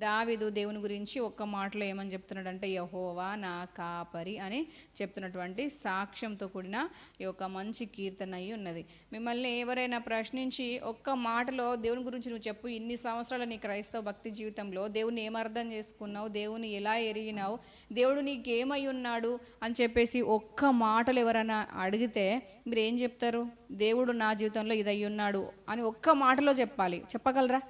దావీదు దేవుని గురించి ఒక్క మాటలో ఏమని చెప్తున్నాడంటే, యెహోవా నా కాపరి అని చెప్తున్నటువంటి సాక్ష్యంతో కూడిన ఈ యొక్క మంచి కీర్తన అయి ఉన్నది. మిమ్మల్ని ఎవరైనా ప్రశ్నించి ఒక్క మాటలో దేవుని గురించి నువ్వు చెప్పు, ఇన్ని సంవత్సరాల నీ క్రైస్తవ భక్తి జీవితంలో దేవుని ఏమర్థం చేసుకున్నావు, దేవుని ఎలా ఎరిగినావు, దేవుడు నీకేమై ఉన్నాడు అని చెప్పేసి ఒక్క మాటలు ఎవరైనా అడిగితే మీరు ఏం చెప్తారు? దేవుడు నా జీవితంలో ఇది అయి ఉన్నాడు అని ఒక్క మాటలో చెప్పాలి. చెప్పగలరా?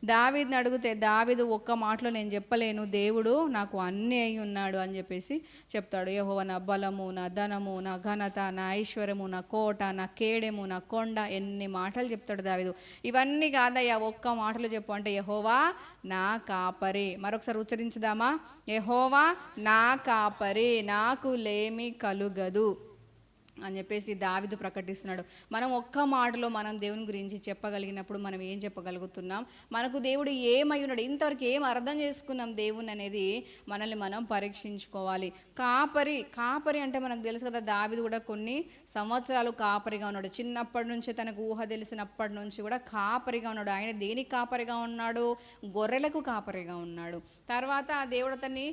దావీదుని అడిగితే దావీదు ఒక్క మాటలో నేను చెప్పలేను, దేవుడు నాకు అన్నీ అయి ఉన్నాడు అని చెప్పేసి చెప్తాడు. యెహోవా నా బలము, నా ధనము, నా ఘనత, నా ఐశ్వర్యము, నా కోట, నా కేడెము, నా కొండ, ఎన్ని మాటలు చెప్తాడు దావీదు. ఇవన్నీ కాదయ్యా ఒక్క మాటలో చెప్పు అంటే, యెహోవా నా కాపరి. మరొకసారి ఉచ్చరించుదామా? యెహోవా నా కాపరి, నాకు లేమి కలుగదు అని చెప్పేసి దావీదు ప్రకటిస్తున్నాడు. మనం ఒక్క మాటలో మనం దేవుని గురించి చెప్పగలిగినప్పుడు మనం ఏం చెప్పగలుగుతున్నాం? మనకు దేవుడు ఏమై ఉన్నాడు, ఇంతవరకు ఏం అర్థం చేసుకున్నాం దేవుని అనేది మనల్ని మనం పరీక్షించుకోవాలి. కాపరి అంటే మనకు తెలుసు కదా, దావీదు కూడా కొన్ని సంవత్సరాలు కాపరిగా ఉన్నాడు. చిన్నప్పటి నుంచి తనకు ఊహ తెలిసినప్పటి నుంచి కూడా కాపరిగా ఉన్నాడు. ఆయన దేనికి కాపరిగా ఉన్నాడు? గొర్రెలకు కాపరిగా ఉన్నాడు. తర్వాత దేవుడు అతన్ని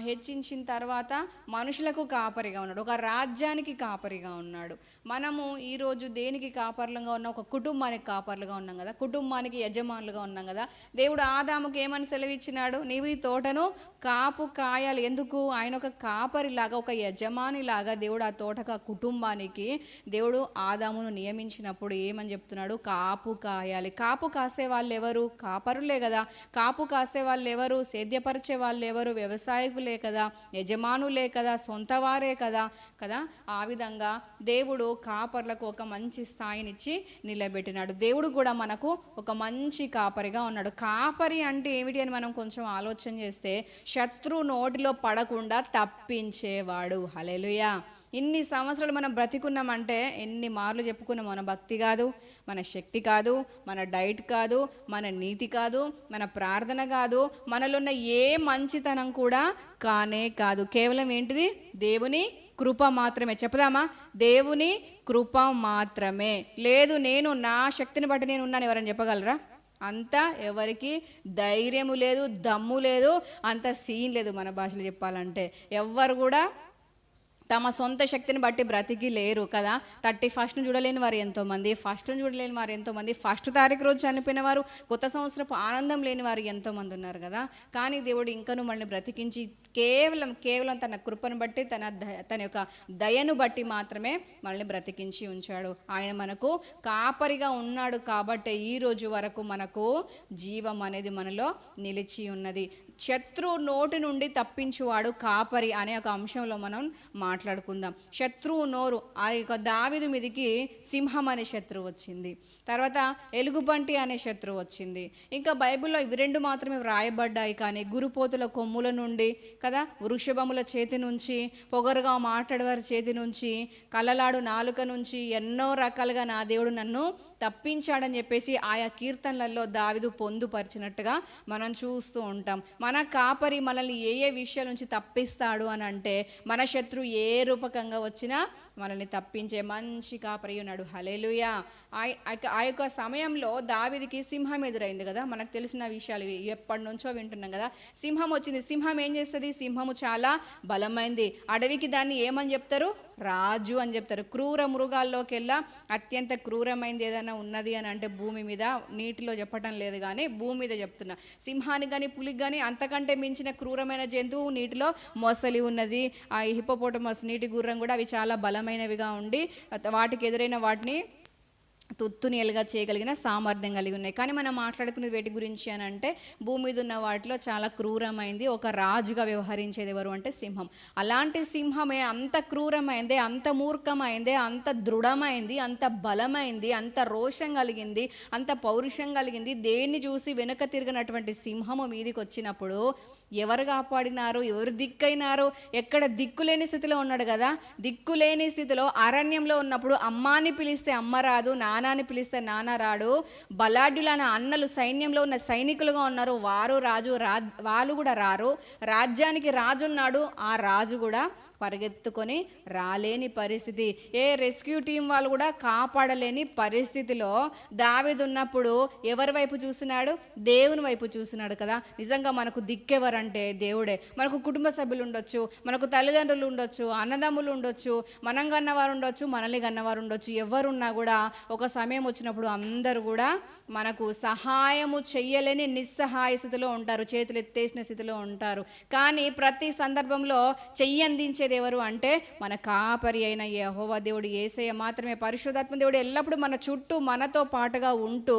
హెచ్చించిన తర్వాత మనుషులకు కాపరిగా ఉన్నాడు, ఒక రాజ్యానికి కాపరిగా ఉన్నాడు. మనము ఈరోజు దేనికి కాపర్లుగా ఉన్నాం? ఒక కుటుంబానికి కాపర్లుగా ఉన్నాం కదా, కుటుంబానికి యజమానులుగా ఉన్నాం కదా. దేవుడు ఆదాముకి ఏమని సెలవిచ్చినాడు? నీవు ఈ తోటను కాపు కాయాలి. ఎందుకు? ఆయన ఒక కాపరిలాగా, ఒక యజమానిలాగా దేవుడు ఆ తోటకు, ఆ కుటుంబానికి దేవుడు ఆదామును నియమించినప్పుడు ఏమని చెప్తున్నాడు? కాపు కాయాలి. కాపు కాసే వాళ్ళు ఎవరు? కాపరులే కదా. కాపు కాసే వాళ్ళు ఎవరు? సేద్యపరిచే వాళ్ళు ఎవరు? వ్యవసాయకులే కదా, యజమానులే కదా, సొంత వారే కదా. ఆ విధంగా దేవుడు కాపర్లకు ఒక మంచి స్థాయినిచ్చి నిలబెట్టినాడు. దేవుడు కూడా మనకు ఒక మంచి కాపరిగా ఉన్నాడు. కాపరి అంటే ఏమిటి అని మనం కొంచెం ఆలోచన చేస్తే, శత్రు నోటిలో పడకుండా తప్పించేవాడు. హల్లెలూయా. ఇన్ని సంవత్సరాలు మనం బ్రతికున్నామంటే ఎన్ని మార్లు చెప్పుకున్నాం, మన భక్తి కాదు, మన శక్తి కాదు, మన డైట్ కాదు, మన నీతి కాదు, మన ప్రార్థన కాదు, మనలో ఉన్న ఏ మంచితనం కూడా కానే కాదు. కేవలం ఏంటిది? దేవుని కృప మాత్రమే. చెప్పుదామా? దేవుని కృప మాత్రమే. లేదు నేను నా శక్తిని బట్టి నేను ఉన్నాను ఎవరని చెప్పగలరా? అంతా ఎవరికి ధైర్యము లేదు, దమ్ము లేదు, అంత సీన్ లేదు. మన భాషలో చెప్పాలంటే ఎవ్వరు కూడా తమ సొంత శక్తిని బట్టి బ్రతికి లేరు కదా. 31st చూడలేని వారు ఎంతోమంది, ఫస్ట్ను చూడలేని వారు ఎంతోమంది, 1st తారీఖు రోజు చనిపోయిన వారు, కొత్త సంవత్సరపు ఆనందం లేని వారు ఎంతోమంది ఉన్నారు కదా. కానీ దేవుడు ఇంకను మనల్ని బ్రతికించి కేవలం తన కృపను బట్టి, తన యొక్క దయను బట్టి మాత్రమే మనల్ని బ్రతికించి ఉంచాడు. ఆయన మనకు కాపరిగా ఉన్నాడు కాబట్టి ఈ రోజు వరకు మనకు జీవం అనేది మనలో నిలిచి ఉన్నది. శత్రు నోటి నుండి తప్పించువాడు కాపరి అనే ఒక అంశంలో మనం మాట్లాడుకుందాం. శత్రువు నోరు, ఆ యొక్క దావీదు మీదికి సింహం అనే శత్రువు వచ్చింది, తర్వాత ఎలుగుబంటి అనే శత్రువు వచ్చింది. ఇంకా బైబిల్లో ఇవి 2 మాత్రమే వ్రాయబడ్డాయి. కానీ గురుపోతుల కొమ్ముల నుండి కదా, వృషభముల చేతి నుంచి, పొగరుగా మాట్లాడేవారి చేతి నుంచి, కలలాడు నాలుక నుంచి ఎన్నో రకాలుగా నా దేవుడు నన్ను తప్పించాడని చెప్పేసి ఆయా కీర్తనలలో దావీదు పొందుపరిచినట్టుగా మనం చూస్తూ ఉంటాం. మన కాపరి మనల్ని ఏ విషయాల నుంచి తప్పిస్తాడు అని అంటే, మన శత్రు ఏ రూపకంగా వచ్చినా మనల్ని తప్పించే మంచి కాపరి ఉన్నాడు. హల్లెలూయా. ఆ యొక్క సమయంలో దావీదుకి సింహం ఎదురైంది కదా. మనకు తెలిసిన విషయాలు ఎప్పటి నుంచో వింటున్నాం కదా. సింహం వచ్చింది. సింహం ఏం చేస్తుంది? సింహము చాలా బలమైంది. అడవికి దాన్ని ఏమని చెప్తారు? రాజు అని చెప్తారు. క్రూర మృగాల్లోకెల్లా అత్యంత క్రూరమైంది ఏదైనా ఉన్నది అని అంటే భూమి మీద, నీటిలో చెప్పటం లేదు కానీ భూమి మీద చెప్తున్నా. సింహానికి కానీ పులికి కానీ అంతకంటే మించిన క్రూరమైన జంతువు నీటిలో మొసలి ఉన్నది. ఆ హిపోపోటమస్, నీటి గుర్రం కూడా, అవి చాలా బలమైనవిగా ఉండి వాటికి ఎదురైన వాటిని తుత్తునియలుగా చేయగలిగిన సామర్థ్యం కలిగి ఉన్నాయి. కానీ మనం మాట్లాడుకునేది వేటి గురించి అని అంటే, భూమి మీద ఉన్న వాటిలో చాలా క్రూరమైంది, ఒక రాజుగా వ్యవహరించేది ఎవరు అంటే సింహం. అలాంటి సింహమే అంత క్రూరమైంది, అంత మూర్ఖమైంది, అంత దృఢమైంది, అంత బలమైంది, అంత రోషం కలిగింది, అంత పౌరుషం కలిగింది. దేన్ని చూసి వెనుక తిరిగినటువంటి సింహము మీదికి వచ్చినప్పుడు ఎవరు కాపాడినారు? ఎవరు దిక్కైనారు? ఎక్కడ దిక్కులేని స్థితిలో ఉన్నాడు కదా. దిక్కులేని స్థితిలో అరణ్యంలో ఉన్నప్పుడు అమ్మాని పిలిస్తే అమ్మ రాదు, నాన్న నానా అని పిలిస్తే నానా రాడు. బలాఢ్యులైన అన్నలు సైన్యంలో ఉన్న సైనికులుగా ఉన్నారు, వాళ్ళు కూడా రారు. రాజ్యానికి రాజు ఉన్నాడు, ఆ రాజు కూడా పరిగెత్తుకొని రాలేని పరిస్థితి. ఏ రెస్క్యూ టీం వాళ్ళు కూడా కాపాడలేని పరిస్థితిలో దావీదు ఉన్నప్పుడు ఎవరి వైపు చూసినాడు? దేవుని వైపు చూసినాడు కదా. నిజంగా మనకు దిక్కెవరంటే దేవుడే. మనకు కుటుంబ సభ్యులు ఉండొచ్చు, మనకు తల్లిదండ్రులు ఉండొచ్చు, అన్నదమ్ములు ఉండొచ్చు, మనం కన్నవారు ఉండొచ్చు, మనల్ని కన్నవారు ఉండొచ్చు. ఎవరున్నా కూడా ఒక సమయం వచ్చినప్పుడు అందరూ కూడా మనకు సహాయము చెయ్యలేని నిస్సహాయ స్థితిలో ఉంటారు, చేతులు ఎత్తేసిన స్థితిలో ఉంటారు. కానీ ప్రతి సందర్భంలో చెయ్యందించే ఎవరు అంటే మన కాపరి అయిన యెహోవా దేవుడు, యేసయ్య మాత్రమే. పరిశుద్ధాత్మ దేవుడు ఎల్లప్పుడూ మన చుట్టూ మనతో పాటుగా ఉంటూ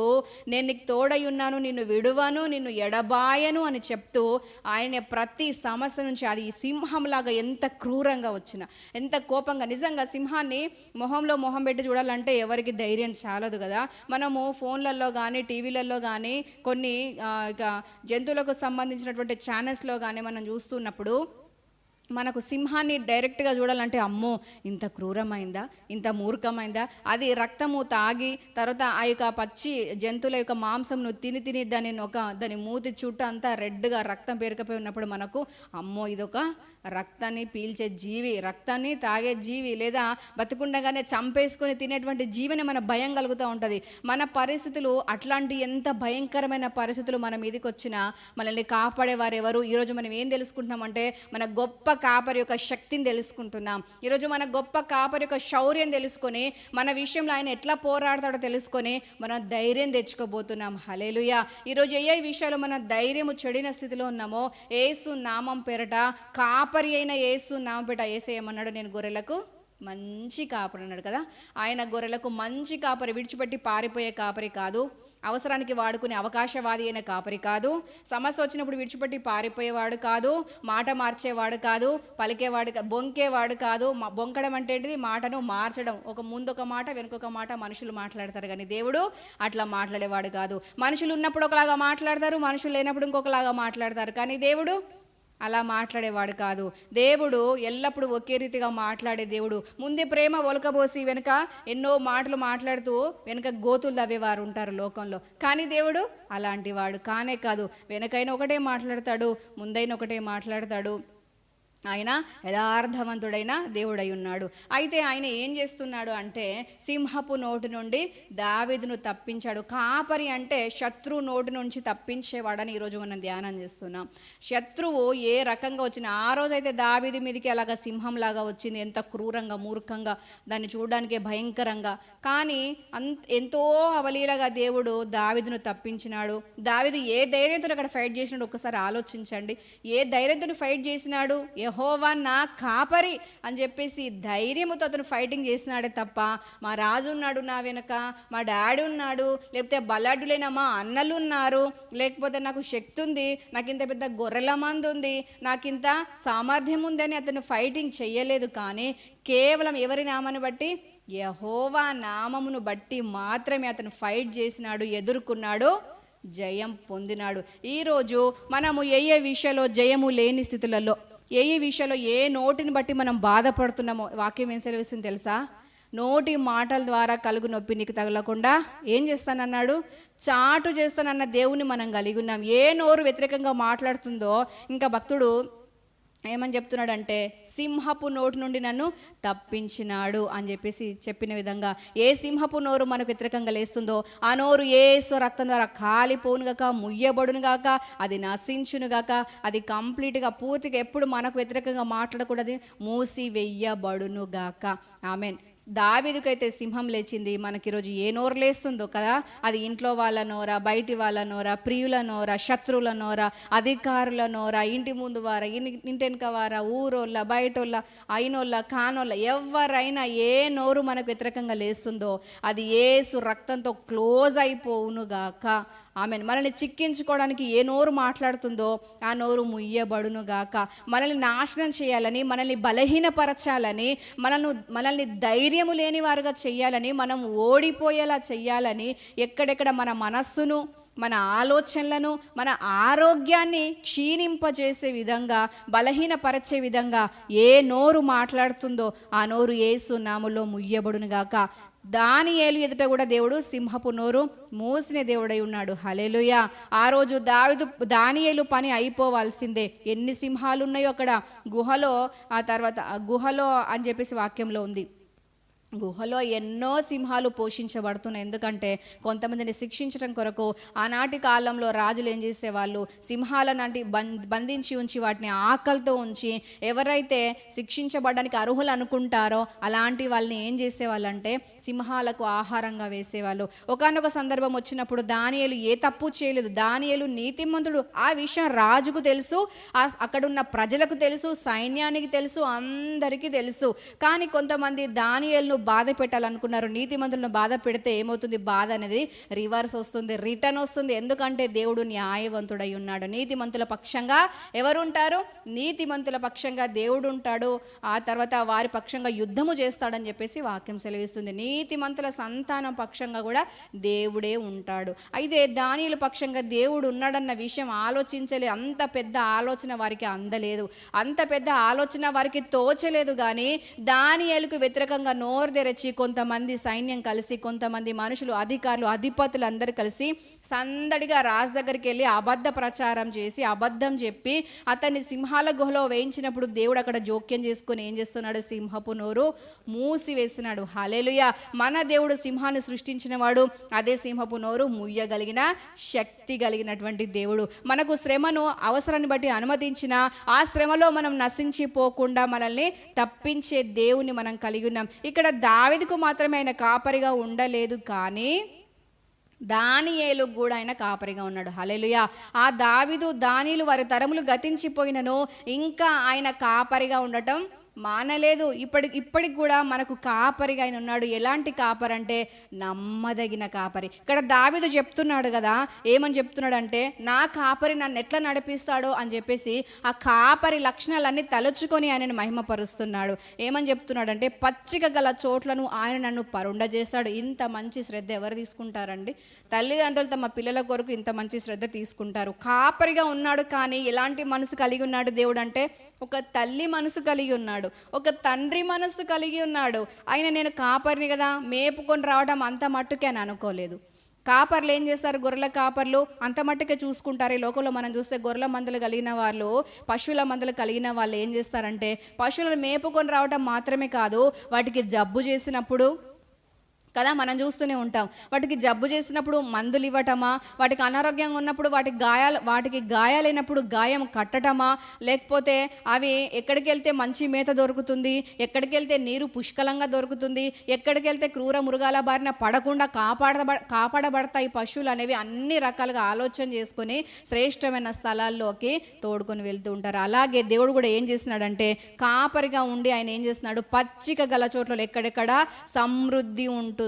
నేను నీకు తోడై ఉన్నాను, నిన్ను విడువను, నిన్ను ఎడబాయను అని చెప్తూ ఆయన ప్రతి సమస్య నుంచి, అది సింహంలాగా ఎంత క్రూరంగా వచ్చినా, ఎంత కోపంగా, నిజంగా సింహాన్ని మొహంలో మొహం పెట్టి చూడాలంటే ఎవరికి ధైర్యం చాలదు కదా. మనము ఫోన్లలో కానీ టీవీలలో కానీ కొన్ని ఇక జంతువులకు సంబంధించినటువంటి ఛానల్స్లో కానీ మనం చూస్తున్నప్పుడు మనకు సింహాన్ని డైరెక్ట్గా చూడాలంటే అమ్మో ఇంత క్రూరమైందా, ఇంత మూర్ఖమైందా, అది రక్తము తాగి తర్వాత ఆ యొక్క పచ్చి జంతువుల యొక్క మాంసంను తిని దాని మూతి చుట్టూ అంతా రెడ్గా రక్తం పేరుకపోయి ఉన్నప్పుడు మనకు అమ్మో ఇదొక రక్తాన్ని పీల్చే జీవి, రక్తాన్ని తాగే జీవి, లేదా బతికుండగానే చంపేసుకొని తినేటువంటి జీవిని మన భయం కలుగుతూ ఉంటుంది. మన పరిస్థితులు అట్లాంటి ఎంత భయంకరమైన పరిస్థితులు మన మీదకి వచ్చినా మనల్ని కాపాడేవారు ఎవరు? ఈరోజు మనం ఏం తెలుసుకుంటున్నామంటే మన గొప్ప కాపరి యొక్క శక్తిని తెలుసుకుంటున్నాం. ఈరోజు మన గొప్ప కాపరి యొక్క శౌర్యం తెలుసుకొని మన విషయంలో ఆయన ఎట్లా పోరాడతాడో తెలుసుకొని మనం ధైర్యం తెచ్చుకోబోతున్నాం. హల్లెలూయా. ఈరోజు ఏ విషయాలు మన ధైర్యము చెడిన స్థితిలో ఉన్నామో యేసు నామం పేరట, కాపరి అయిన యేసు నామం పేరట యేసయ్య ఏమన్నాడు? నేను గొర్రెలకు మంచి కాపరి అన్నాడు కదా. ఆయన గొర్రెలకు మంచి కాపరి, విడిచిపెట్టి పారిపోయే కాపరి కాదు, అవసరానికి వాడుకునే అవకాశవాది అయిన కాపరి కాదు, సమస్య వచ్చినప్పుడు విడిచిపెట్టి పారిపోయేవాడు కాదు, మాట మార్చేవాడు కాదు, పలికేవాడు బొంకేవాడు కాదు. బొంకడం అంటే ఏంటిది? మాటను మార్చడం. ముందొక మాట వెనుకొక మాట మనుషులు మాట్లాడతారు, కానీ దేవుడు అట్లా మాట్లాడేవాడు కాదు. మనుషులు ఉన్నప్పుడు ఒకలాగా మాట్లాడతారు, మనుషులు లేనప్పుడు ఇంకొకలాగా మాట్లాడతారు, కానీ దేవుడు అలా మాట్లాడేవాడు కాదు. దేవుడు ఎల్లప్పుడూ ఒకే రీతిగా మాట్లాడే దేవుడు. ముందే ప్రేమ ఒలకబోసి వెనుక ఎన్నో మాటలు మాట్లాడుతూ వెనుక గోతులు తవ్వేవారు ఉంటారు లోకంలో, కానీ దేవుడు అలాంటి వాడు కానే కాదు. వెనకైనా ఒకటే మాట్లాడతాడు, ముందైనా ఒకటే మాట్లాడతాడు. ఆయన యథార్థవంతుడైన దేవుడై ఉన్నాడు. అయితే ఆయన ఏం చేస్తున్నాడు అంటే సింహపు నోటి నుండి దావీదును తప్పించాడు. కాపరి అంటే శత్రువు నోటి నుంచి తప్పించేవాడని ఈరోజు మనం ధ్యానం చేస్తున్నాం. శత్రువు ఏ రకంగా వచ్చినా, ఆ రోజైతే దావీదు మీదకి అలాగా సింహంలాగా వచ్చింది, ఎంత క్రూరంగా మూర్ఖంగా, దాన్ని చూడడానికే భయంకరంగా. కానీ ఎంతో అవలీలగా దేవుడు దావీదును తప్పించినాడు. దావీదు ఏ ధైర్యంతో అక్కడ ఫైట్ చేసినాడు ఒక్కసారి ఆలోచించండి. ఏ ధైర్యంతో ఫైట్ చేసినాడు? యెహోవా నా కాపరి అని చెప్పేసి ధైర్యముతో అతను ఫైటింగ్ చేసినాడే తప్ప మా రాజు ఉన్నాడు నా వెనక, మా డాడీ ఉన్నాడు, లేకపోతే బలాఢ్యులైన మా అన్నలు ఉన్నారు, లేకపోతే నాకు శక్తి ఉంది, నాకు ఇంత పెద్ద గొర్రెల మంది ఉంది, నాకు ఇంత సామర్థ్యం ఉందని అతను ఫైటింగ్ చెయ్యలేదు. కానీ కేవలం ఎవరి నామాన్ని బట్టి? యెహోవా నామమును బట్టి మాత్రమే అతను ఫైట్ చేసినాడు, ఎదుర్కొన్నాడు, జయం పొందినాడు. ఈరోజు మనము ఏ విషయంలో జయము లేని స్థితులలో, ఏ విషయంలో ఏ నోటిని బట్టి మనం బాధపడుతున్నామో వాక్యం ఏం సెలవిస్తుంది తెలుసా? నోటి మాటల ద్వారా కలుగు నొప్పి నీకు తగలకుండా ఏం చేస్తానన్నాడు? చాటు చేస్తానన్న దేవుని మనం కలిగి ఉన్నాం. ఏ నోరు వ్యతిరేకంగా మాట్లాడుతుందో ఇంకా భక్తుడు ఏమని చెప్తున్నాడంటే సింహపు నోటి నుండి నన్ను తప్పించినాడు అని చెప్పేసి చెప్పిన విధంగా, ఏ సింహపు నోరు మనకు వ్యతిరేకంగా లేస్తుందో ఆ నోరు యేసు రక్తం ద్వారా కాలిపోనుగాక, ముయ్యబడునుగాక, అది నశించునుగాక, అది కంప్లీట్గా పూర్తిగా ఎప్పుడు మనకు వ్యతిరేకంగా మాట్లాడకూడదు, మూసి వెయ్యబడునుగాక. ఆమెన్. దావీదుకైతే సింహం లేచింది, మనకి ఈరోజు ఏ నోరు లేస్తుందో కదా, అది ఇంట్లో వాళ్ళ నోరా, బయటి వాళ్ళ నోరా, ప్రియుల నోరా, శత్రువుల నోరా, అధికారుల నోరా, ఇంటి ముందు వారా, ఇంటెనక వారా, ఊరోళ్ళ, బయటోళ్ళ, అయినోళ్ళ, కానోళ్ళ, ఎవరైనా ఏ నోరు మనకు వ్యతిరేకంగా లేస్తుందో అది యేసు రక్తంతో క్లోజ్ అయిపోవునుగాక. ఆమెన్. మనల్ని చిక్కించుకోవడానికి ఏ నోరు మాట్లాడుతుందో ఆ నోరు ముయ్యబడునుగాక. మనల్ని నాశనం చేయాలని, మనల్ని బలహీనపరచాలని, మనల్ని ధైర్యము లేని వారుగా చెయ్యాలని, మనం ఓడిపోయేలా చెయ్యాలని, ఎక్కడెక్కడ మన మనస్సును మన ఆలోచనలను, మన ఆరోగ్యాన్ని క్షీణింపజేసే విధంగా, బలహీనపరచే విధంగా ఏ నోరు మాట్లాడుతుందో ఆ నోరు యేసు నామములో ముయ్యబడును గాక. దానియేలు ఎదుట కూడా దేవుడు సింహపు నోరు మూసిన దేవుడై ఉన్నాడు. హల్లెలూయా. ఆ రోజు దానియేలు పని అయిపోవాల్సిందే. ఎన్ని సింహాలు ఉన్నాయో అక్కడ గుహలో, ఆ తర్వాత గుహలో అని చెప్పేసి వాక్యంలో ఉంది. గుహలో ఎన్నో సింహాలు పోషించబడుతున్నాయి. ఎందుకంటే కొంతమందిని శిక్షించడం కొరకు ఆనాటి కాలంలో రాజులు ఏం చేసేవాళ్ళు, సింహాలనంటి బంధించి ఉంచి వాటిని ఆకలితో ఉంచి ఎవరైతే శిక్షించబడడానికి అర్హులు అనుకుంటారో అలాంటి వాళ్ళని ఏం చేసేవాళ్ళంటే సింహాలకు ఆహారంగా వేసేవాళ్ళు. ఒకానొక సందర్భం వచ్చినప్పుడు దానియేలు ఏ తప్పు చేయలేదు, దానియేలు నీతిమంతుడు. ఆ విషయం రాజుకు తెలుసు, అక్కడున్న ప్రజలకు తెలుసు, సైన్యానికి తెలుసు, అందరికీ తెలుసు. కానీ కొంతమంది దానియేలును బాధ పెట్టాలనుకున్నారు. నీతిమంతులను బాధ పెడితే ఏమవుతుంది, బాధ అనేది రివర్స్ వస్తుంది, రిటర్న్ వస్తుంది. ఎందుకంటే దేవుడు న్యాయవంతుడై ఉన్నాడు. నీతిమంతుల పక్షంగా ఎవరు ఉంటారు, నీతిమంతుల పక్షంగా దేవుడు ఉంటాడు. ఆ తర్వాత వారి పక్షంగా యుద్ధము చేస్తాడని చెప్పేసి వాక్యం సెలవిస్తుంది. నీతిమంతుల సంతానం పక్షంగా కూడా దేవుడే ఉంటాడు. అయితే దానియేలు పక్షంగా దేవుడు ఉన్నాడన్న విషయం ఆలోచించలే. అంత పెద్ద ఆలోచన వారికి అందలేదు, అంత పెద్ద ఆలోచన వారికి తోచలేదు. కానీ దానియేలుకు వ్యతిరేకంగా నోరు తెరచి కొంతమంది సైన్యం కలిసి, కొంతమంది మనుషులు, అధికారులు, అధిపతులు అందరూ కలిసి సందడిగా రాజు దగ్గరికి వెళ్ళి అబద్ధ ప్రచారం చేసి, అబద్ధం చెప్పి అతన్ని సింహాల గుహలో వేయించినప్పుడు దేవుడు అక్కడ జోక్యం చేసుకొని ఏం చేస్తున్నాడు, సింహపు నోరు మూసివేస్తున్నాడు. హల్లెలూయా. మన దేవుడు సింహాన్ని సృష్టించిన వాడు, అదే సింహపు నోరు ముయ్యగలిగిన శక్తి కలిగినటువంటి దేవుడు. మనకు శ్రమను అవసరాన్ని బట్టి అనుమతించిన ఆ శ్రమలో మనం నశించిపోకుండా మనల్ని తప్పించే దేవుని మనం కలిగి ఉన్నాం. ఇక్కడ దావీదుకు మాత్రమే ఆయన కాపరిగా ఉండలేదు, కానీ దానియేలు కూడా ఆయన కాపరిగా ఉన్నాడు. హల్లెలూయా. ఆ దావీదు, దానియేలు వారి తరములు గతించిపోయినను ఇంకా ఆయన కాపరిగా ఉండటం మానలేదు. ఇప్పటికి కూడా మనకు కాపరిగా ఆయన ఉన్నాడు. ఎలాంటి కాపరి అంటే నమ్మదగిన కాపరి. ఇక్కడ దావీదు చెప్తున్నాడు కదా, ఏమని చెప్తున్నాడు అంటే, నా కాపరి నన్ను ఎట్లా నడిపిస్తాడో అని చెప్పేసి ఆ కాపరి లక్షణాలన్నీ తలుచుకొని ఆయనను మహిమపరుస్తున్నాడు. ఏమని చెప్తున్నాడు అంటే, పచ్చిక గల చోట్లను ఆయన నన్ను పరుండజేస్తాడు. ఇంత మంచి శ్రద్ధ ఎవరు తీసుకుంటారండి? తల్లిదండ్రులు తమ పిల్లల కొరకు ఇంత మంచి శ్రద్ధ తీసుకుంటారు. కాపరిగా ఉన్నాడు, కానీ ఎలాంటి మనసు కలిగి ఉన్నాడు దేవుడు అంటే, ఒక తల్లి మనసు కలిగి ఉన్నాడు, ఒక తండ్రి మనసు కలిగి ఉన్నాడు. ఆయన నేను కాపరిని కదా, మేపుకొని రావడం అంత మట్టుకే అని అనుకోలేదు. కాపర్లు ఏం చేస్తారు, గొర్రెల కాపర్లు అంత మట్టుకే చూసుకుంటారు. ఈ లోకంలో మనం చూస్తే గొర్రెల మందలు కలిగిన వాళ్ళు, పశువుల మందలు కలిగిన వాళ్ళు ఏం చేస్తారంటే, పశువులను మేపుకొని రావడం మాత్రమే కాదు, వాటికి జబ్బు చేసినప్పుడు కదా మనం చూస్తూనే ఉంటాం, వాటికి జబ్బు చేసినప్పుడు మందులు ఇవ్వటమా, వాటికి అనారోగ్యంగా ఉన్నప్పుడు వాటికి గాయాలైనప్పుడు గాయం కట్టటమా, లేకపోతే అవి ఎక్కడికి వెళ్తే మంచి మేత దొరుకుతుంది, ఎక్కడికి వెళ్తే నీరు పుష్కలంగా దొరుకుతుంది, ఎక్కడికి వెళ్తే క్రూర మృగాల బారిన పడకుండా కాపాడబడతాయి పశువులు అనేవి అన్ని రకాలుగా ఆలోచన చేసుకొని శ్రేష్టమైన స్థలాల్లోకి తోడుకొని వెళ్తూ ఉంటారు. అలాగే దేవుడు కూడా ఏం చేస్తున్నాడంటే, కాపరిగా ఉండి ఆయన ఏం చేస్తున్నాడు, పచ్చిక గల చోట్ల ఎక్కడెక్కడ సమృద్ధి ఉంటుందో,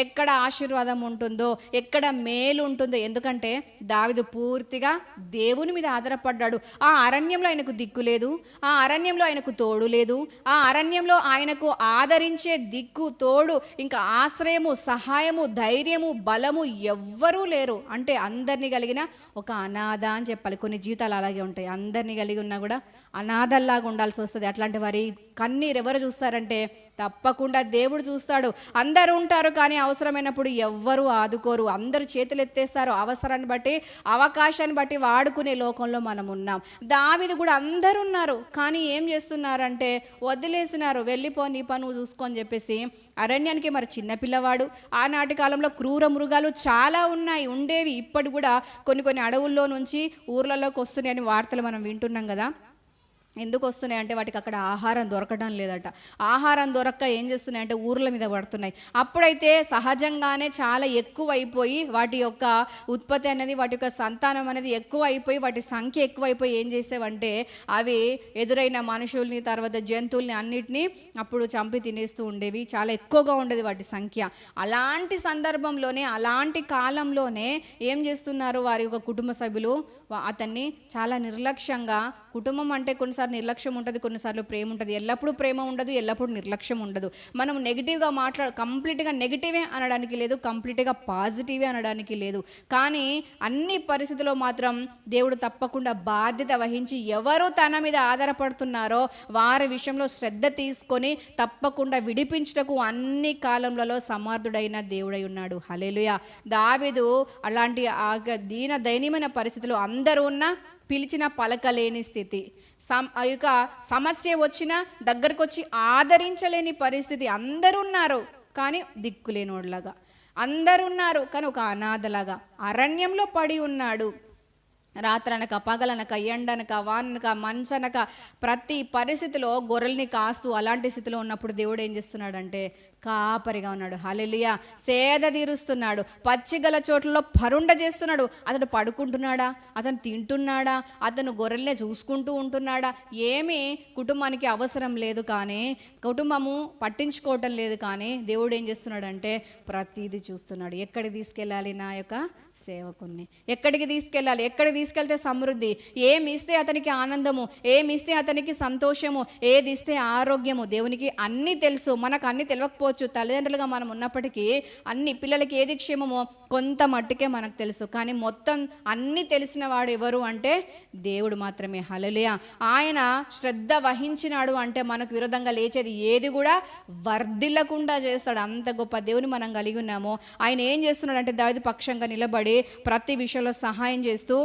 ఎక్కడ ఆశీర్వాదం ఉంటుందో, ఎక్కడ మేలు ఉంటుందో. ఎందుకంటే దావీదు పూర్తిగా దేవుని మీద ఆధారపడ్డాడు. ఆ అరణ్యంలో ఆయనకు దిక్కు లేదు, ఆ అరణ్యంలో ఆయనకు తోడు లేదు, ఆ అరణ్యంలో ఆయనకు ఆదరించే దిక్కు, తోడు, ఇంకా ఆశ్రయము, సహాయము, ధైర్యము, బలము ఎవ్వరూ లేరు. అంటే అందరినీ కలిగిన ఒక అనాథ అని చెప్పాలి. కొన్ని జీవితాలు అలాగే ఉంటాయి, అందరినీ కలిగి ఉన్నా కూడా అనాథల్లాగా ఉండాల్సి వస్తుంది. అట్లాంటి వారి కన్నీరు ఎవరు చూస్తారంటే, తప్పకుండా దేవుడు చూస్తాడు. అందరూ ఉంటారు, కానీ అవసరమైనప్పుడు ఎవ్వరూ ఆదుకోరు. అందరూ చేతులు ఎత్తేస్తారు. అవసరాన్ని బట్టి, అవకాశాన్ని బట్టి వాడుకునే లోకంలో మనం ఉన్నాం. దావీదు కూడా అందరూ ఉన్నారు, కానీ ఏం చేస్తున్నారంటే వదిలేసినారు. వెళ్ళిపో, నీ పని నువ్వు చూసుకొని చెప్పేసి అరణ్యానికి. మరి చిన్నపిల్లవాడు, ఆనాటి కాలంలో క్రూర మృగాలు చాలా ఉండేవి. ఇప్పటి కూడా కొన్ని అడవుల్లో నుంచి ఊర్లలోకి వస్తున్నాయని వార్తలు మనం వింటున్నాం కదా. ఎందుకు వస్తున్నాయి అంటే, వాటికి అక్కడ ఆహారం దొరకడం లేదట. ఆహారం దొరక్క ఏం చేస్తున్నాయంటే ఊర్ల మీద పడుతున్నాయి. అప్పుడైతే సహజంగానే చాలా ఎక్కువ అయిపోయి, వాటి యొక్క ఉత్పత్తి అనేది, వాటి యొక్క సంతానం అనేది ఎక్కువ అయిపోయి, వాటి సంఖ్య ఎక్కువైపోయి ఏం చేసేవంటే, అవి ఎదురైన మనుషుల్ని, తర్వాత జంతువుల్ని అన్నిటినీ అప్పుడు చంపి తినేస్తూ ఉండేవి. చాలా ఎక్కువగా ఉండేది వాటి సంఖ్య. అలాంటి సందర్భంలోనే, అలాంటి కాలంలోనే ఏం చేస్తున్నారు వారి యొక్క కుటుంబ సభ్యులు, అతన్ని చాలా నిర్లక్ష్యంగా, కుటుంబం అంటే కొన్నిసార్లు కొన్నిసార్లు నిర్లక్ష్యం ఉంటుంది, కొన్నిసార్లు ప్రేమ ఉంటుంది. ఎల్లప్పుడూ ప్రేమ ఉండదు, ఎల్లప్పుడూ నిర్లక్ష్యం ఉండదు. మనం నెగిటివ్గా కంప్లీట్గా నెగిటివే అనడానికి లేదు, కంప్లీట్గా పాజిటివే అనడానికి లేదు. కానీ అన్ని పరిస్థితుల్లో మాత్రం దేవుడు తప్పకుండా బాధ్యత వహించి ఎవరు తన మీద ఆధారపడుతున్నారో వారి విషయంలో శ్రద్ధ తీసుకొని తప్పకుండా విడిపించుటకు అన్ని కాలంలో సమర్థుడైన దేవుడై ఉన్నాడు. హల్లెలూయా. దావీదు అలాంటి దయనీయమైన పరిస్థితులు అందరూ ఉన్న పిలిచిన పలకలేని స్థితి, ఆ యొక్క సమస్య వచ్చినా దగ్గరకు వచ్చి ఆదరించలేని పరిస్థితి. అందరూ ఉన్నారు కానీ దిక్కులేనోడ్లాగా, అందరూ ఉన్నారు కానీ ఒక అనాథలాగా అరణ్యంలో పడి ఉన్నాడు. రాత్రనక పగలనక ఎండనక వాననక మంచనక ప్రతి పరిస్థితిలో గొర్రెల్ని కాస్తూ అలాంటి స్థితిలో ఉన్నప్పుడు దేవుడు ఏం చేస్తున్నాడంటే కాపరిగా ఉన్నాడు. హల్లెలూయా. సేద తీరుస్తున్నాడు, పచ్చిగల చోట్లలో పరుండ చేస్తున్నాడు. అతడు పడుకుంటున్నాడా, అతను తింటున్నాడా, అతను గొర్రెల్నే చూసుకుంటూ ఉంటున్నాడా, ఏమీ కుటుంబానికి అవసరం లేదు, కానీ కుటుంబము పట్టించుకోవటం లేదు. కానీ దేవుడు ఏం చేస్తున్నాడంటే ప్రతిదీ చూస్తున్నాడు. ఎక్కడికి తీసుకెళ్ళాలి నా యొక్క సేవకుణ్ణి, ఎక్కడికి తీసుకెళ్ళాలి, ఎక్కడికి తీసుకెళ్తే సమృద్ధి, ఏమి ఇస్తే అతనికి ఆనందము, ఏమి ఇస్తే అతనికి సంతోషము, ఏది ఇస్తే ఆరోగ్యము. దేవునికి అన్నీ తెలుసు, మనకు అన్నీ తెలియకపోవచ్చు. తల్లిదండ్రులుగా మనం ఉన్నప్పటికీ అన్ని పిల్లలకి ఏది క్షేమమో కొంత మట్టుకే మనకు తెలుసు. కానీ మొత్తం అన్నీ తెలిసిన వాడు ఎవరు అంటే దేవుడు మాత్రమే. హల్లెలూయా. ఆయన శ్రద్ధ వహించినాడు అంటే మనకు విరోధంగా లేచేది ఏది కూడా వర్ధిల్లకుండా చేస్తాడు. అంత గొప్ప దేవుని మనం కలిగి ఉన్నాము. ఆయన ఏం చేస్తున్నాడు అంటే దావీదు పక్షంగా నిలబడి ప్రతి విషయంలో సహాయం చేస్తూ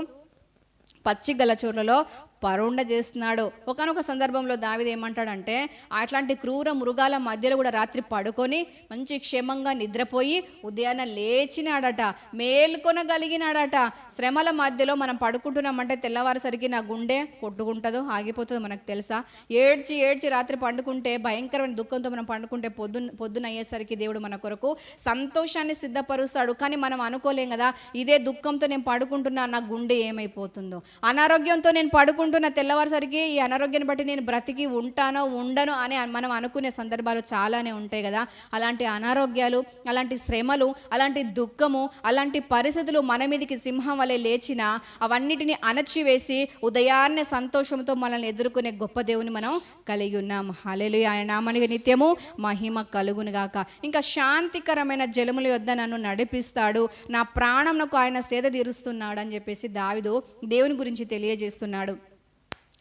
పచ్చిగల చోట్లలో పరుండ చేస్తున్నాడు. ఒకనొక సందర్భంలో దావీదు ఏమంటాడంటే అట్లాంటి క్రూర మృగాల మధ్యలో కూడా రాత్రి పడుకొని మంచి క్షేమంగా నిద్రపోయి ఉదయాన్నే లేచినాడట, మేల్కొనగలిగినాడట. శ్రమల మధ్యలో మనం పడుకుంటున్నామంటే తెల్లవారుసరికి నా గుండె కొట్టుకుంటుందో ఆగిపోతుందో మనకు తెలుసా? ఏడ్చి ఏడ్చి రాత్రి పండుకుంటే భయంకరమైన దుఃఖంతో మనం పండుకుంటే పొద్దున అయ్యేసరికి దేవుడు మన కొరకు సంతోషాన్ని సిద్ధపరుస్తాడు. కానీ మనం అనుకోలేం కదా, ఇదే దుఃఖంతో నేను పడుకుంటున్నా, నా గుండె ఏమైపోతుందో, అనారోగ్యంతో నేను పడుకుంటున్నా, తెల్లవారుసరికి ఈ అనారోగ్యాన్ని బట్టి నేను బ్రతికి ఉంటానో ఉండను అని మనం అనుకునే సందర్భాలు చాలానే ఉంటాయి కదా. అలాంటి అనారోగ్యాలు, అలాంటి శ్రమలు, అలాంటి దుఃఖము, అలాంటి పరిస్థితులు మన మీదకి సింహం వలె లేచినా అవన్నిటిని అణచివేసి ఉదయాన్నే సంతోషంతో మనల్ని ఎదుర్కొనే గొప్ప దేవుని మనం కలిగి ఉన్నాం. హల్లెలూయా. ఆయన నామానికి నిత్యము మహిమ కలుగునుగాక. ఇంకా శాంతికరమైన జలముల యొద్ద నన్ను నడిపిస్తాడు, నా ప్రాణంకు ఆయన సేద తీరుస్తున్నాడు అని చెప్పేసి దావీదు దేవుని గురించి తెలియజేస్తున్నాడు.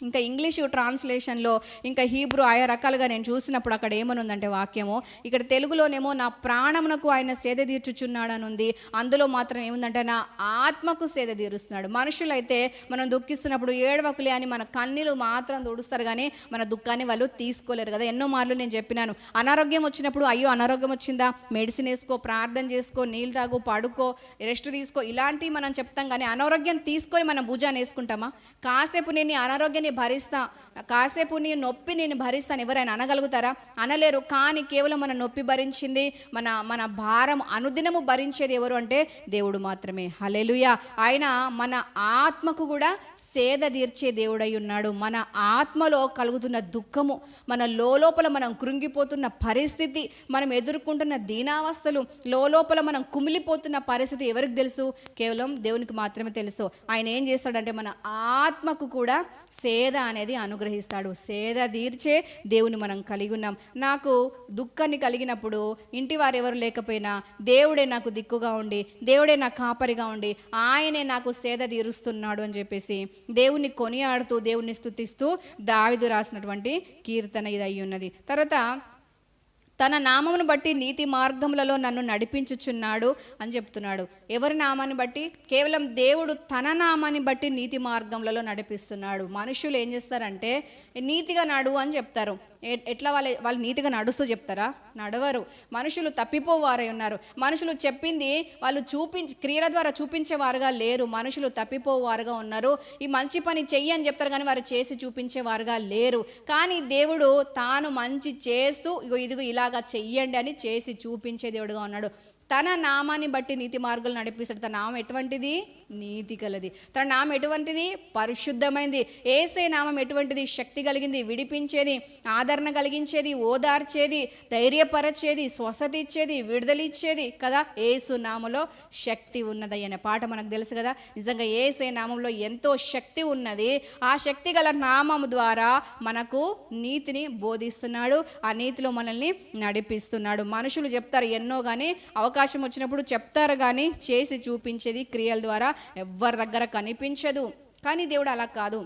ఇంకా ఇంగ్లీషు ట్రాన్స్లేషన్లో ఇంకా హీబ్రూ ఆయా రకాలుగా నేను చూసినప్పుడు అక్కడ ఏమనుందంటే వాక్యము, ఇక్కడ తెలుగులోనేమో నా ప్రాణమునకు ఆయన సేద తీర్చుచున్నాడని ఉంది. అందులో మాత్రం ఏముందంటే నా ఆత్మకు సేద తీరుస్తున్నాడు. మనుషులైతే మనం దుఃఖిస్తున్నప్పుడు ఏడవకులే అని మన కన్నీళ్ళు మాత్రం తుడుస్తారు, కానీ మన దుఃఖాన్ని వాళ్ళు తీసుకోలేరు కదా. ఎన్నో మార్లు నేను చెప్పినాను, అనారోగ్యం వచ్చినప్పుడు అయ్యో అనారోగ్యం వచ్చిందా, మెడిసిన్ వేసుకో, ప్రార్థన చేసుకో, నీళ్ళు తాగు, పడుకో, రెస్ట్ తీసుకో, ఇలాంటివి మనం చెప్తాం. కానీ అనారోగ్యం తీసుకొని మనం భుజాన్ని వేసుకుంటామా? కాసేపు నేను అనారోగ్యాన్ని భరిస్తా, కాసేపు నీ నొప్పి నేను భరిస్తాను ఎవరైనా అనగలుగుతారా? అనలేరు. కానీ కేవలం మన నొప్పి భరించింది, మన భారం అనుదినము భరించేది ఎవరు అంటే దేవుడు మాత్రమే. హల్లెలూయా. ఆయన మన ఆత్మకు కూడా సేద తీర్చే దేవుడై ఉన్నాడు. మన ఆత్మలో కలుగుతున్న దుఃఖము, మన లోపల మనం కృంగిపోతున్న పరిస్థితి, మనం ఎదుర్కొంటున్న దీనావస్థలు, లోపల మనం కుమిలిపోతున్న పరిస్థితి ఎవరికి తెలుసు? కేవలం దేవునికి మాత్రమే తెలుసు. ఆయన ఏం చేస్తాడంటే మన ఆత్మకు కూడా సేద అనేది అనుగ్రహిస్తాడు. సేద తీర్చే దేవుని మనం కలిగి ఉన్నాం. నాకు దుఃఖాన్ని కలిగినప్పుడు ఇంటి వారు ఎవరు లేకపోయినా దేవుడే నాకు దిక్కుగా ఉండి, దేవుడే నా కాపరిగా ఉండి, ఆయనే నాకు సేద తీరుస్తున్నాడు అని చెప్పేసి దేవుణ్ణి కొనియాడుతూ, దేవుణ్ణి స్తుతిస్తూ దావీదు రాసినటువంటి కీర్తన ఇది అయి ఉన్నది. తర్వాత తన నామమును బట్టి నీతి మార్గములలో నన్ను నడిపించుచున్నాడు అని చెప్తున్నాడు. ఎవరి నామాన్ని బట్టి? కేవలం దేవుడు తన నామాన్ని బట్టి నీతి మార్గములలో నడిపిస్తున్నాడు. మనుషులు ఏం చేస్తారంటే నీతిగా నడు అని చెప్తారు. ఎట్లా వాళ్ళు నీతిగా నడుస్తూ చెప్తారా? నడవరు. మనుషులు తప్పిపోవారై ఉన్నారు. మనుషులు చెప్పింది వాళ్ళు క్రియల ద్వారా చూపించేవారుగా లేరు. మనుషులు తప్పిపోవారుగా ఉన్నారు. ఈ మంచి పని చెయ్యి అని చెప్తారు కానీ వారు చేసి చూపించేవారుగా లేరు. కానీ దేవుడు తాను మంచి చేస్తూ ఇదిగో ఇలాగా చెయ్యండి అని చేసి చూపించే దేవుడుగా ఉన్నాడు. తన నామాన్ని బట్టి నీతి మార్గాలు నడిపిస్తాడు. తన నామం ఎటువంటిది? నీతి కలది. తన నామం ఎటువంటిది? పరిశుద్ధమైంది. యేసే నామం ఎటువంటిది? శక్తి కలిగింది, విడిపించేది, ఆదరణ కలిగించేది, ఓదార్చేది, ధైర్యపరచేది, స్వస్థత ఇచ్చేది, విడుదలిచ్చేది కదా. యేసు నామంలో శక్తి ఉన్నది అనే పాట మనకు తెలుసు కదా. నిజంగా యేసే నామంలో ఎంతో శక్తి ఉన్నది. ఆ శక్తి గల నామం ద్వారా మనకు నీతిని బోధిస్తున్నాడు, ఆ నీతిలో మనల్ని నడిపిస్తున్నాడు. మనుషులు చెప్తారు ఎన్నో, కానీ అవకాశం వచ్చినప్పుడు చెప్తారు, కానీ చేసి చూపించేది క్రియల ద్వారా ఎవరి దగ్గర కనిపించదు. కానీ దేవుడు అలా కాదు.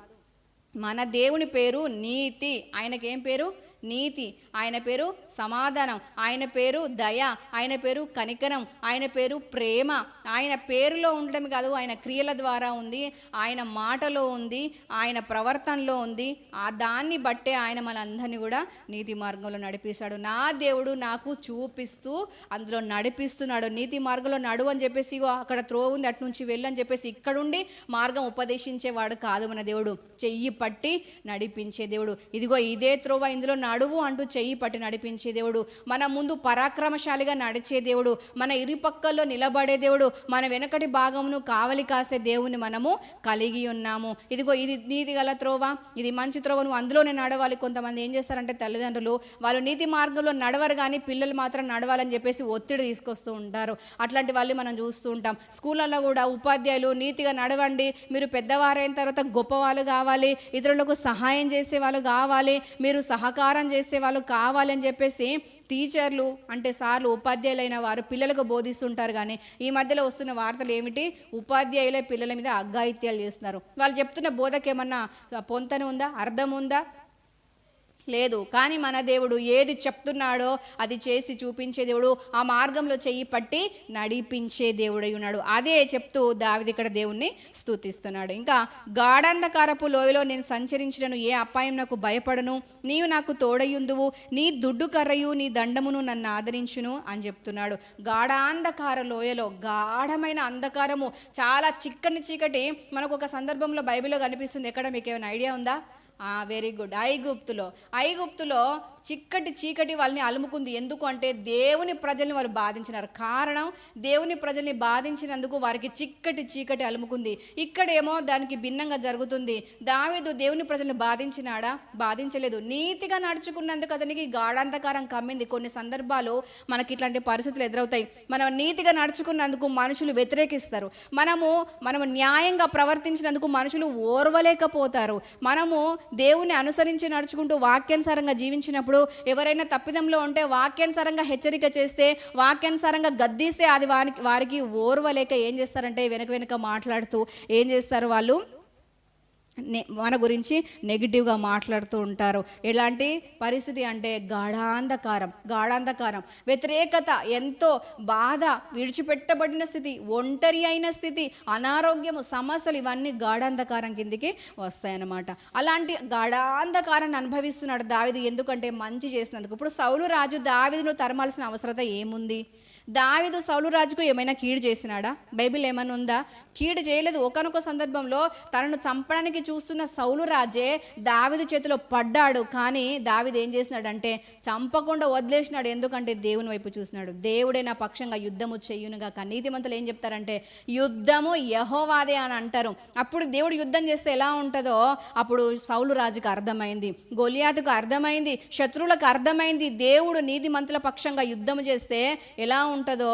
మన దేవుని పేరు నీతి. ఆయనకేం పేరు? నీతి. ఆయన పేరు సమాధానం, ఆయన పేరు దయ, ఆయన పేరు కనికరం, ఆయన పేరు ప్రేమ. ఆయన పేరులో ఉండడం కాదు, ఆయన క్రియల ద్వారా ఉంది, ఆయన మాటలో ఉంది, ఆయన ప్రవర్తనలో ఉంది. ఆ దాన్ని బట్టే ఆయన మనందరినీ కూడా నీతి మార్గంలో నడిపిస్తాడు. నా దేవుడు నాకు చూపిస్తూ అందులో నడిపిస్తున్నాడు. నీతి మార్గంలో నడువు అని చెప్పేసి అక్కడ త్రో ఉంది, అటు నుంచి వెళ్ళని చెప్పేసి ఇక్కడుండి మార్గం ఉపదేశించేవాడు కాదు మన దేవుడు. చెయ్యి పట్టి నడిపించే దేవుడు. ఇదిగో ఇదే త్రోవ, ఇందులో నడువు అంటూ చెయ్యి పట్టి నడిపించే దేవుడు. మన ముందు పరాక్రమశాలిగా నడిచే దేవుడు, మన ఇరుపక్కల్లో నిలబడే దేవుడు, మన వెనకటి భాగమును కావలి కాసే దేవుని మనము కలిగి ఉన్నాము. ఇదిగో ఇది నీతి గల త్రోవ, ఇది మంచి త్రోవ, నువ్వు అందులోనే నడవాలి. కొంతమంది ఏం చేస్తారంటే తల్లిదండ్రులు వాళ్ళు నీతి మార్గంలో నడవరు, కానీ పిల్లలు మాత్రం నడవాలని చెప్పేసి ఒత్తిడి తీసుకొస్తూ ఉంటారు. అట్లాంటి వాళ్ళు మనం చూస్తూ ఉంటాం. స్కూళ్ళల్లో కూడా ఉపాధ్యాయులు నీతిగా నడవండి, మీరు పెద్దవారైన తర్వాత గొప్పవాళ్ళు కావాలి, ఇతరులకు సహాయం చేసే వాళ్ళు కావాలి, మీరు సహకారం చేసే వాళ్ళు కావాలి అని చెప్పేసి టీచర్లు అంటే సార్లు, ఉపాధ్యాయులైన వారు పిల్లలకు బోధిస్తుంటారు. కానీ ఈ మధ్యలో వస్తున్న వార్తలు ఏమిటి? ఉపాధ్యాయులే పిల్లల మీద అఘాయిత్యాలు చేస్తున్నారు. వాళ్ళు చెప్తున్న బోధకు ఏమన్నా పొంతన ఉందా? అర్థం ఉందా? లేదు. కానీ మన దేవుడు ఏది చెప్తున్నాడో అది చేసి చూపించే దేవుడు, ఆ మార్గంలో చెయ్యి పట్టి నడిపించే దేవుడై ఉన్నాడు. అదే చెప్తూ దావీదు ఇక్కడ దేవుణ్ణి స్తుతిస్తున్నాడు. ఇంకా గాఢాంధకారపు లోయలో నేను సంచరించినను, ఏ అపాయం నాకు భయపడను, నీవు నాకు తోడయుందువు, నీ దుడ్డు కర్రయు నీ దండమును నన్ను ఆదరించును అని చెప్తున్నాడు. గాఢాంధకార లోయలో, గాఢమైన అంధకారము, చాలా చిక్కని చీకటి మనకు ఒక సందర్భంలో బైబిల్లో కనిపిస్తుంది. ఎక్కడ మీకు ఏమైనా ఐడియా ఉందా? Very good. ఐగుప్తులో చిక్కటి చీకటి వాళ్ళని అలుముకుంది. ఎందుకు అంటే దేవుని ప్రజల్ని వాళ్ళు బాధించినారు. కారణం, దేవుని ప్రజల్ని బాధించినందుకు వారికి చిక్కటి చీకటి అలుముకుంది. ఇక్కడేమో దానికి భిన్నంగా జరుగుతుంది. దావీదు దేవుని ప్రజల్ని బాధించినాడా? బాధించలేదు. నీతిగా నడుచుకున్నందుకు అతనికి గాఢాంధకారం కమ్మింది. కొన్ని సందర్భాలు మనకి ఇట్లాంటి పరిస్థితులు ఎదురవుతాయి. మనం నీతిగా నడుచుకున్నందుకు మనుషులు వ్యతిరేకిస్తారు. మనము న్యాయంగా ప్రవర్తించినందుకు మనుషులు ఓర్వలేకపోతారు. మనము దేవుని అనుసరించి నడుచుకుంటూ వాక్యానుసారంగా జీవించినప్పుడు ఎవరైనా తప్పిదంలో ఉంటే వాక్యానుసారంగా హెచ్చరిక చేస్తే, వాక్యానుసారంగా గద్దిస్తే అది వారికి ఓర్వలేక ఏం చేస్తారంటే వెనక మాట్లాడుతూ ఏం చేస్తారు? వాళ్ళు మన గురించి నెగిటివ్గా మాట్లాడుతూ ఉంటారు. ఎలాంటి పరిస్థితి అంటే గాఢాంధకారం, వ్యతిరేకత, ఎంతో బాధ, విడిచిపెట్టబడిన స్థితి, ఒంటరి అయిన స్థితి, అనారోగ్యము, సమస్యలు, ఇవన్నీ గాఢాంధకారం కిందికి వస్తాయన్నమాట. అలాంటి గాఢాంధకారాన్ని అనుభవిస్తున్నాడు దావీదు. ఎందుకంటే మంచి చేసినందుకు. ఇప్పుడు సౌలు రాజు దావీదును తరమాల్సిన అవసరత ఏముంది? దావీదు సౌలు రాజుకు ఏమైనా కీడు చేసినాడా? బైబిల్ ఏమైనా ఉందా? కీడు చేయలేదు. ఒకానొక సందర్భంలో తనను చంపడానికి చూస్తున్న సౌలు రాజే దావీదు చేతిలో పడ్డాడు. కానీ దావీదు ఏం చేసినాడంటే చంపకుండా వదిలేసినాడు. ఎందుకంటే దేవుని వైపు చూసినాడు. దేవుడే నా పక్షంగా యుద్ధము చెయ్యునుగా. నీతిమంతులు ఏం చెప్తారంటే యుద్ధము యెహోవాదే అని అంటారు. అప్పుడు దేవుడు యుద్ధం చేస్తే ఎలా ఉంటుందో అప్పుడు సౌలు రాజుకు అర్థమైంది, గొలియాతుకు అర్థమైంది, శత్రువులకు అర్థమైంది. దేవుడు నీతిమంతుల పక్షంగా యుద్ధము చేస్తే ఎలా ఉంటుందో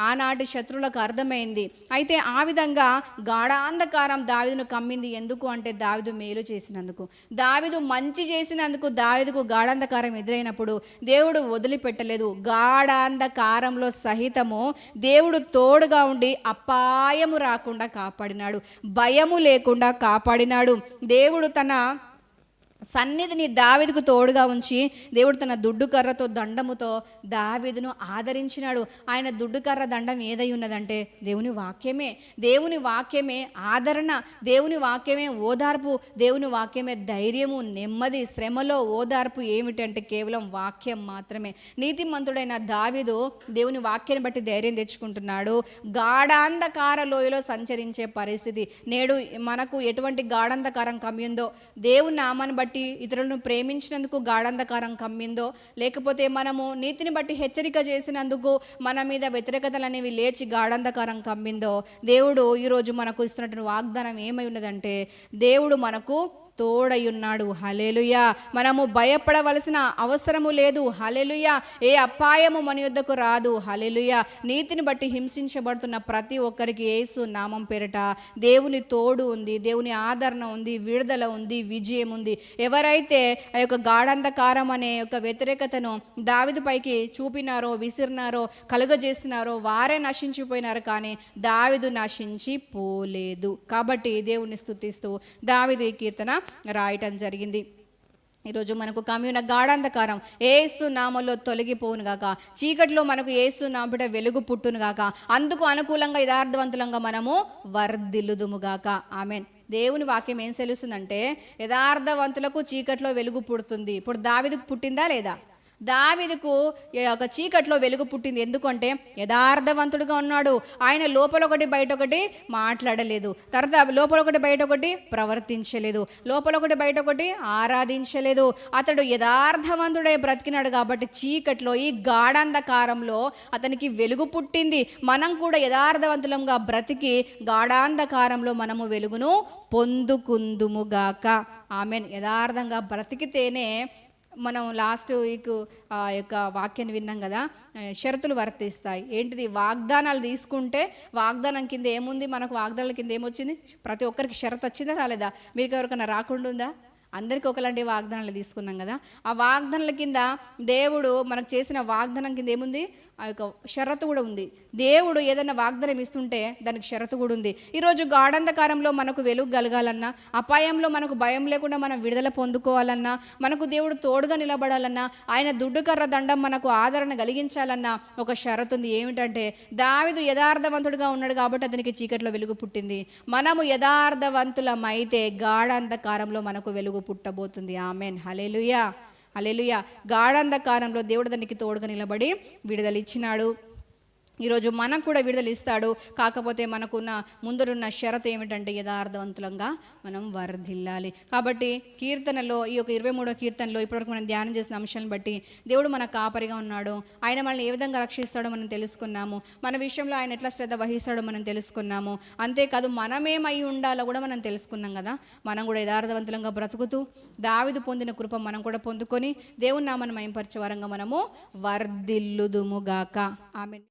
ఆనాటి శత్రువులకు అర్థమైంది. అయితే ఆ విధంగా గాఢాంధకారం దావీదును కమ్మింది. ఎందుకు అంటే దావీదు మేలు చేసినందుకు, దావీదు మంచి చేసినందుకు. దావీదుకు గాఢాంధకారం ఎదురైనప్పుడు దేవుడు వదిలిపెట్టలేదు. గాఢాంధకారంలో సహితము దేవుడు తోడుగా ఉండి అపాయము రాకుండా కాపాడినాడు, భయము లేకుండా కాపాడినాడు. దేవుడు తన సన్నిధిని దావీదుకు తోడుగా ఉంచి దేవుడు తన దుడ్డు కర్రతో, దండముతో దావీదును ఆదరించినాడు. ఆయన దుడ్డు కర్ర, దండం ఏదై ఉన్నదంటే దేవుని వాక్యమే. దేవుని వాక్యమే ఆదరణ, దేవుని వాక్యమే ఓదార్పు, దేవుని వాక్యమే ధైర్యము, నెమ్మది. శ్రమలో ఓదార్పు ఏమిటంటే కేవలం వాక్యం మాత్రమే. నీతిమంతుడైన దావీదు దేవుని వాక్యాన్ని బట్టి ధైర్యం తెచ్చుకుంటున్నాడు. గాఢాంధకార లోయలో సంచరించే పరిస్థితి. నేడు మనకు ఎటువంటి గాఢాంధకారం కమ్మిందో దేవుని నామాన్ని బట్టి ఇతరులను ప్రేమించినందుకు గాఢాంధకారం కమ్మిందో, లేకపోతే మనము నీతిని బట్టి హెచ్చరిక చేసినందుకు మన మీద వ్యతిరేకతలు అనేవి లేచి గాఢాంధకారం కమ్మిందో, దేవుడు ఈరోజు మనకు ఇస్తున్నటువంటి వాగ్దానం ఏమై ఉన్నదంటే దేవుడు మనకు తోడయున్నాడు. హల్లెలూయా. మనము భయపడవలసిన అవసరము లేదు. హల్లెలూయా. ఏ అపాయము మన యొద్దకు రాదు. హల్లెలూయా. నీతిని బట్టి హింసించబడుతున్న ప్రతి ఒక్కరికి యేసు నామం పేరిట దేవుని తోడు ఉంది, దేవుని ఆదరణ ఉంది, విడుదల ఉంది, విజయం ఉంది. ఎవరైతే ఆ యొక్క గాఢాంధకారం అనే యొక్క వ్యతిరేకతను దావీదు పైకి చూపినారో, విసిరినారో, కలుగజేసినారో వారే నశించిపోయినారు, కానీ దావీదు నశించిపోలేదు. కాబట్టి దేవుని స్తుతిస్తూ దావీదు ఈ కీర్తన రాయటం జరిగింది. ఈరోజు మనకు కమ్యూన గాఢాంధకారం యేసు నామములో తొలగిపోవును గాక, చీకట్లో మనకు యేసు నామముట వెలుగు పుట్టును గాక, అందుకు అనుకూలంగా యథార్థవంతులంగా మనము వర్ధిల్లుదుము గాక. ఆమేన్. దేవుని వాక్యం ఏం తెలుస్తుందంటే యథార్థవంతులకు చీకట్లో వెలుగు పుడుతుంది. ఇప్పుడు దావీదుకు పుట్టిందా లేదా? దావీదుకు ఒక చీకట్లో వెలుగు పుట్టింది. ఎందుకంటే యథార్థవంతుడుగా ఉన్నాడు. ఆయన లోపల ఒకటి బయట ఒకటి మాట్లాడలేదు, తర్వాత లోపల ఒకటి బయట ఒకటి ప్రవర్తించలేదు, లోపల ఒకటి బయట ఒకటి ఆరాధించలేదు. అతడు యథార్థవంతుడై బ్రతికినాడు. కాబట్టి చీకట్లో ఈ గాఢాంధకారంలో అతనికి వెలుగు పుట్టింది. మనం కూడా యథార్థవంతులంగా బ్రతికి గాఢాంధకారంలో మనము వెలుగును పొందుకుందుముగాక. ఆమెన్. యథార్థంగా బ్రతికితేనే మనం లాస్ట్ వీక్ ఆ యొక్క వాక్యాన్ని విన్నాం కదా, షరతులు వర్తిస్తాయి. ఏంటిది? వాగ్దానాలు తీసుకుంటే వాగ్దానం కింద ఏముంది? మనకు వాగ్దానాల కింద ఏమొచ్చింది? ప్రతి ఒక్కరికి షరతు వచ్చిందా రాలేదా? మీకు ఎవరికైనా రాకుండా ఉందా? అందరికీ ఒకలాంటి వాగ్దానాలు తీసుకున్నాం కదా. ఆ వాగ్దానాల కింద దేవుడు మనకు చేసిన వాగ్దానం కింద ఏముంది? ఆ యొక్క షరతు కూడా ఉంది. దేవుడు ఏదైనా వాగ్దానం ఇస్తుంటే దానికి షరతు కూడా ఉంది. ఈరోజు గాఢాంధకారంలో మనకు వెలుగు కలగాలన్నా, అపాయంలో మనకు భయం లేకుండా మనం విడుదల పొందుకోవాలన్నా, మనకు దేవుడు తోడుగా నిలబడాలన్నా, ఆయన దుడ్డుకర్ర దండం మనకు ఆదరణ కలిగించాలన్నా ఒక షరతు ఉంది. ఏమిటంటే దావీదు యథార్థవంతుడిగా ఉన్నాడు కాబట్టి అతనికి చీకట్లో వెలుగు పుట్టింది. మనము యథార్థవంతులమైతే గాఢాంధకారంలో మనకు వెలుగు పుట్టబోతుంది. ఆమెన్. హల్లెలూయా. హల్లెలూయా. గాఢాంధకారంలో దేవుడు దానికి తోడుగా నిలబడి విడుదలిచ్చినాడు. ఈరోజు మనకు కూడా విడుదల ఇస్తాడు. కాకపోతే మనకున్న ముందరున్న షరతు ఏమిటంటే యథార్థవంతులంగా మనం వర్ధిల్లాలి. కాబట్టి కీర్తనలో ఈ యొక్క 23వ కీర్తనలో ఇప్పటివరకు మనం ధ్యానం చేసిన అంశాలను బట్టి దేవుడు మన కాపరిగా ఉన్నాడు. ఆయన మనల్ని ఏ విధంగా రక్షిస్తాడో మనం తెలుసుకున్నాము. మన విషయంలో ఆయన ఎట్లా శ్రద్ధ వహిస్తాడో మనం తెలుసుకున్నాము. అంతేకాదు మనమేమై ఉండాలో కూడా మనం తెలుసుకున్నాం కదా. మనం కూడా యథార్థవంతులంగా బ్రతుకుతూ దావీదు పొందిన కృప మనం కూడా పొందుకొని దేవుని నామమును మహిమపరచే వారంగా మనము వర్ధిల్లుదుముగాక. ఆమేన్.